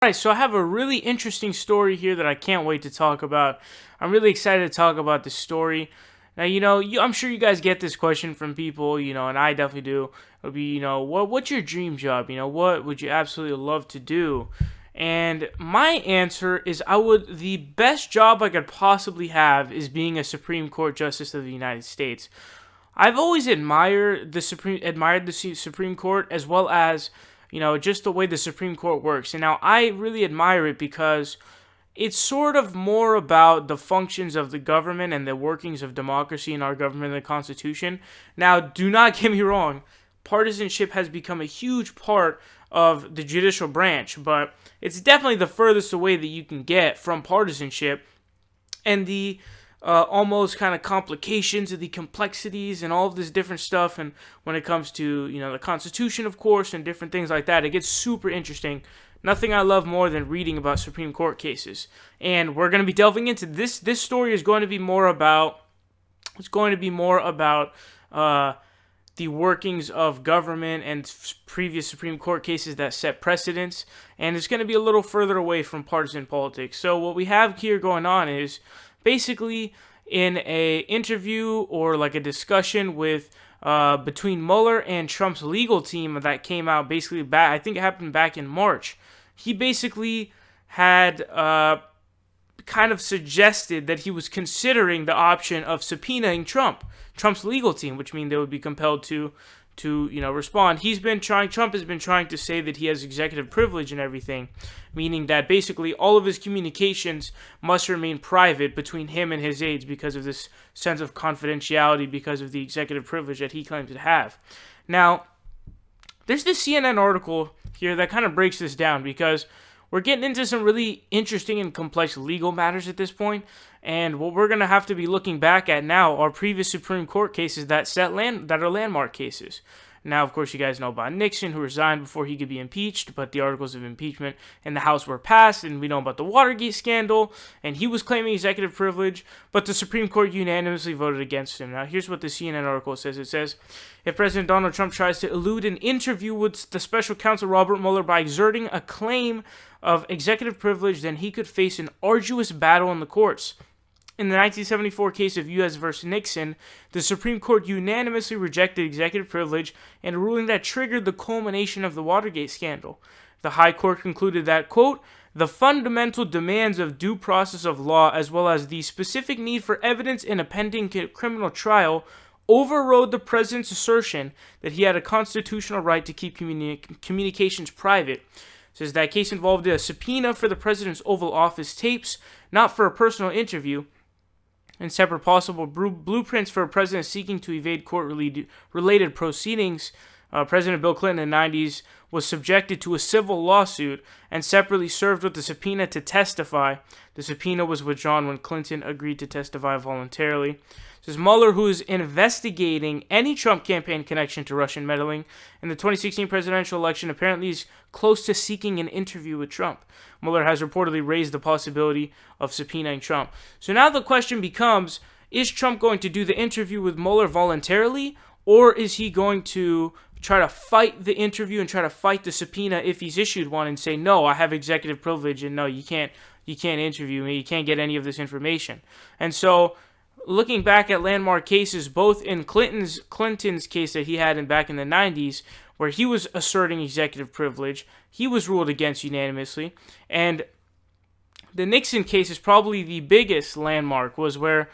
Alright, so I have a really interesting story here that I can't wait to talk about. I'm really excited to talk about this story. Now, I'm sure you guys get this question from people, and I definitely do. It would be, what's your dream job? What would you absolutely love to do? And my answer is the best job I could possibly have is being a Supreme Court Justice of the United States. I've always admired the Supreme Court, as well as just the way the Supreme Court works. And now I really admire it because it's sort of more about the functions of the government and the workings of democracy in our government and the Constitution. Now, do not get me wrong, partisanship has become a huge part of the judicial branch, but it's definitely the furthest away that you can get from partisanship and the almost kind of complications of the complexities and all of this different stuff. And when it comes to the Constitution, of course, and different things like that, it gets super interesting. Nothing I love more than reading about Supreme Court cases. And we're going to be delving into this. This story is going to be more about. It's going to be more about the workings of government and previous Supreme Court cases that set precedents, and it's going to be a little further away from partisan politics. So what we have here going on is basically in a interview or like a discussion with between Mueller and Trump's legal team that came out basically back. I think it happened back in March. He basically had kind of suggested that he was considering the option of subpoenaing Trump's legal team, which means they would be compelled to respond. Trump has been trying to say that he has executive privilege and everything, meaning that basically all of his communications must remain private between him and his aides because of this sense of confidentiality, because of the executive privilege that he claims to have. Now, there's this CNN article here that kind of breaks this down, because we're getting into some really interesting and complex legal matters at this point, and what we're going to have to be looking back at now are previous Supreme Court cases that are landmark cases. Now, of course, you guys know about Nixon, who resigned before he could be impeached, but the articles of impeachment in the House were passed, and we know about the Watergate scandal, and he was claiming executive privilege, but the Supreme Court unanimously voted against him. Now, here's what the CNN article says. It says, if President Donald Trump tries to elude an interview with the special counsel Robert Mueller by exerting a claim of executive privilege, then he could face an arduous battle in the courts. In the 1974 case of U.S. versus Nixon, the Supreme Court unanimously rejected executive privilege in a ruling that triggered the culmination of the Watergate scandal. The High Court concluded that, quote, the fundamental demands of due process of law, as well as the specific need for evidence in a pending criminal trial, overrode the president's assertion that he had a constitutional right to keep communications private. It says that case involved a subpoena for the president's Oval Office tapes, not for a personal interview, and separate possible blueprints for a president seeking to evade court-related proceedings. President Bill Clinton in the 90s was subjected to a civil lawsuit and separately served with a subpoena to testify. The subpoena was withdrawn when Clinton agreed to testify voluntarily. It says Mueller, who is investigating any Trump campaign connection to Russian meddling in the 2016 presidential election, apparently is close to seeking an interview with Trump. Mueller has reportedly raised the possibility of subpoenaing Trump. So now the question becomes, is Trump going to do the interview with Mueller voluntarily, or is he going to try to fight the interview and try to fight the subpoena if he's issued one and say, no, I have executive privilege and no, you can't interview me, you can't get any of this information. And so looking back at landmark cases, both in Clinton's case that he had back in the 90s, where he was asserting executive privilege, he was ruled against unanimously. And the Nixon case is probably the biggest landmark, was where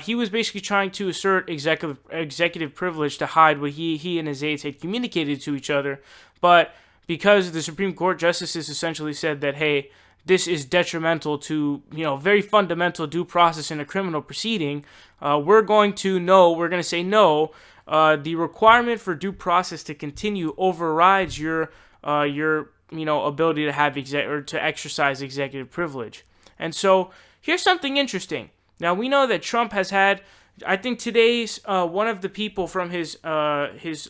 he was basically trying to assert executive privilege to hide what he and his aides had communicated to each other. But because the Supreme Court justices essentially said that, hey, this is detrimental to, very fundamental due process in a criminal proceeding, we're going to say no. The requirement for due process to continue overrides your ability to have to exercise executive privilege. And so here's something interesting. Now, we know that Trump has had, I think today's one of the people from his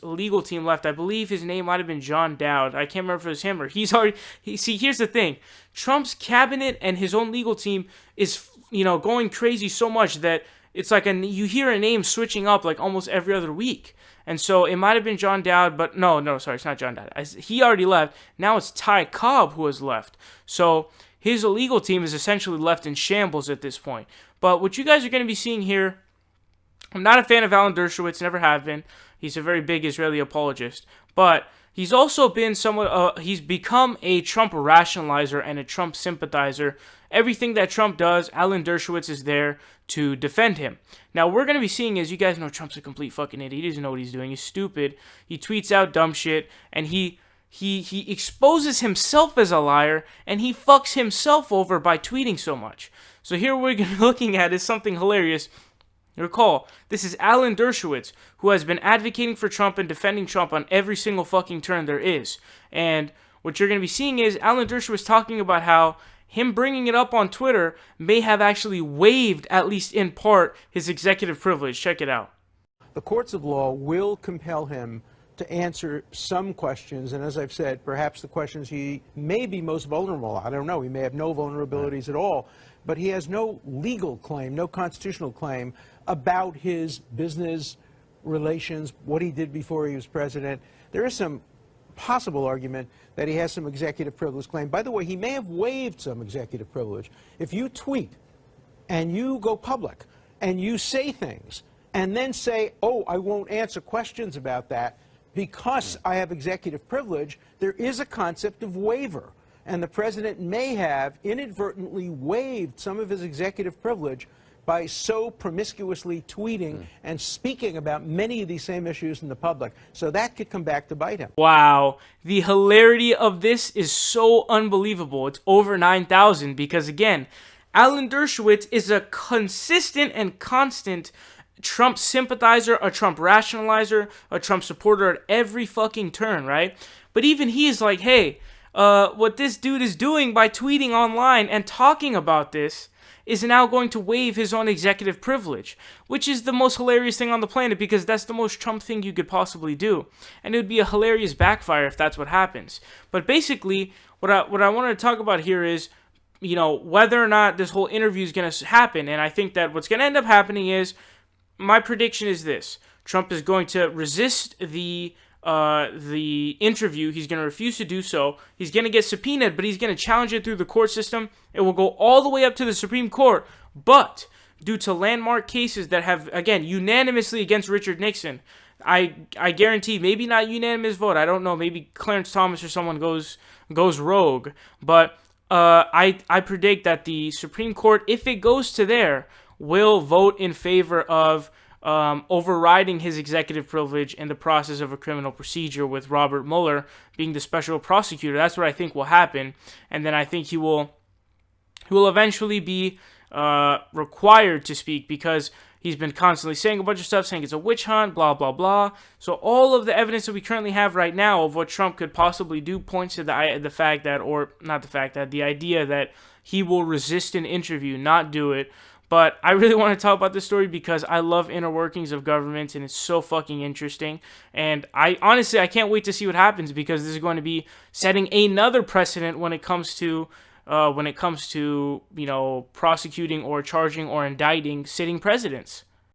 legal team left. I believe his name might have been John Dowd. I can't remember if it was him or see, here's the thing. Trump's cabinet and his own legal team is, going crazy so much that it's like you hear a name switching up like almost every other week. And so it might have been John Dowd, but no, sorry, it's not John Dowd. He already left. Now it's Ty Cobb who has left. So his illegal team is essentially left in shambles at this point. But what you guys are going to be seeing here, I'm not a fan of Alan Dershowitz, never have been. He's a very big Israeli apologist. But he's also been he's become a Trump rationalizer and a Trump sympathizer. Everything that Trump does, Alan Dershowitz is there to defend him. Now, we're going to be seeing, as you guys know, Trump's a complete fucking idiot. He doesn't know what he's doing. He's stupid. He tweets out dumb shit, and he exposes himself as a liar, and he fucks himself over by tweeting so much. So here we're looking at is something hilarious. Recall, this is Alan Dershowitz, who has been advocating for Trump and defending Trump on every single fucking turn there is. And what you're going to be seeing is Alan Dershowitz talking about how him bringing it up on Twitter may have actually waived, at least in part, his executive privilege. Check it out. The courts of law will compel him to answer some questions, and as I've said, perhaps the questions he may be most vulnerable. I don't know. He may have no vulnerabilities at all, but he has no legal claim, no constitutional claim about his business relations, what he did before he was president. There is some possible argument that he has some executive privilege claim. By the way, he may have waived some executive privilege. If you tweet and you go public and you say things and then say, oh, I won't answer questions about that because I have executive privilege, there is a concept of waiver. And the president may have inadvertently waived some of his executive privilege by so promiscuously tweeting and speaking about many of these same issues in the public. So that could come back to bite him. Wow. The hilarity of this is so unbelievable. It's over 9,000 because, again, Alan Dershowitz is a consistent and constant Trump sympathizer, a Trump rationalizer, a Trump supporter at every fucking turn, right? But even he is like, hey, what this dude is doing by tweeting online and talking about this is now going to waive his own executive privilege, which is the most hilarious thing on the planet because that's the most Trump thing you could possibly do. And it would be a hilarious backfire if that's what happens. But basically, what I wanted to talk about here is, you know, whether or not this whole interview is going to happen. And I think that what's going to end up happening is, my prediction is this: Trump is going to resist the interview. He's going to refuse to do so. He's going to get subpoenaed, but he's going to challenge it through the court system. It will go all the way up to the Supreme Court. But due to landmark cases that have, again, unanimously against Richard Nixon, I guarantee, maybe not unanimous vote, I don't know, maybe Clarence Thomas or someone goes rogue, but I predict that the Supreme Court, if it goes to there, will vote in favor of overriding his executive privilege in the process of a criminal procedure, with Robert Mueller being the special prosecutor. That's what I think will happen. And then I think he will eventually be required to speak because he's been constantly saying a bunch of stuff, saying it's a witch hunt, blah, blah, blah. So all of the evidence that we currently have right now of what Trump could possibly do points to the idea that he will resist an interview, not do it. But I really want to talk about this story because I love inner workings of government and it's so fucking interesting. And I can't wait to see what happens because this is going to be setting another precedent when it comes to prosecuting or charging or indicting sitting presidents.